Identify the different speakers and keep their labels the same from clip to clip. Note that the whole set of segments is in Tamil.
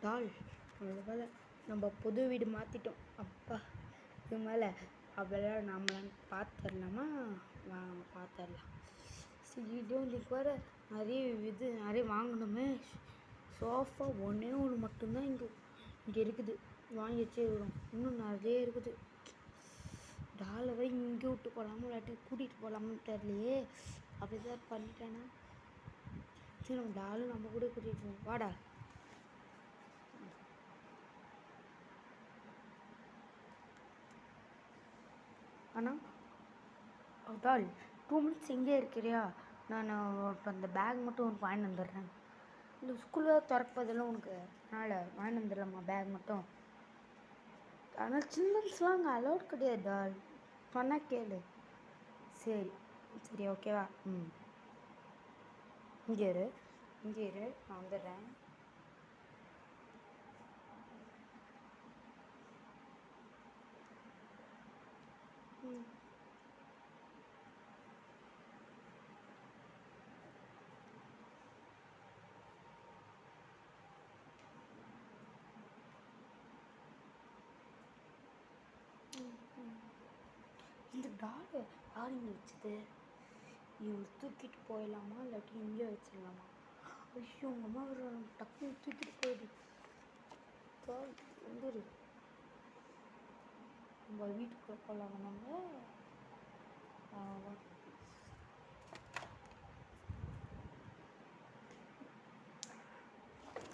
Speaker 1: டால் நல்ல வேலை நம்ம புது வீடு மாற்றிட்டோம். அப்பா இது மேலே அவளை நம்மளாம் பார்த்துடலாமா? வாங்க பார்த்துடலாம். சரி இதுக்கு வேறு நிறைய வாங்கணுமே. சோஃபா ஒன்று மட்டும்தான் இங்கே இருக்குது. வாங்கி வச்சே விடும். இன்னும் நிறைய இருக்குது. டாலை வரை இங்கே விட்டு போகலாமா இல்லாட்டி கூட்டிகிட்டு போகலாமான்னு தெரியலையே. அப்படி தான் பண்ணிட்டேன்னா சரி நம்ம டாலும் நம்ம கூட கூட்டிகிட்டு போவோம். வாடா. ஆனால் டால் 2 மினிட்ஸ் எங்கே இருக்கிறியா? நான் இப்போ அந்த பேக் மட்டும் உனக்கு வாங்கிட்டு வந்துடுறேன். இந்த ஸ்கூலில் திறப்பதெல்லாம் உனக்கு அதனால் வாங்கிட்டு வந்துடலாமா பேக் மட்டும்? ஆனால் சில்ட்ரன்ஸ்லாம் அங்கே அலௌட் கிடையாது டால். சொன்னால் கேளு. சரி ஓகேவா? இங்கே இரு நான் வந்துடுறேன். இந்த டால் யார் இங்கே வச்சது? இவங்க தூக்கிட்டு போயிடலாமா இல்லாட்டி இங்கே வச்சிடலாமா? ஐயோ உங்கள் அம்மா ஒரு டக்குன்னு தூக்கிட்டு போயிடு. டால் வந்துரு. நம்ம வீட்டுக்குள்ளே போகலாம். நம்ம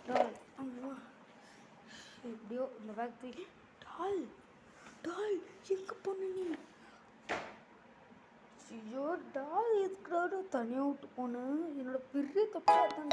Speaker 1: டால் அம்மா எப்படியோ இந்த பேக் தூக்கி டால் எங்கே போன நீ? ஐயோ டால் எதுக்குறாரு தனியாக விட்டு போனேன். என்னோட பெரிய தப்பாக தான்.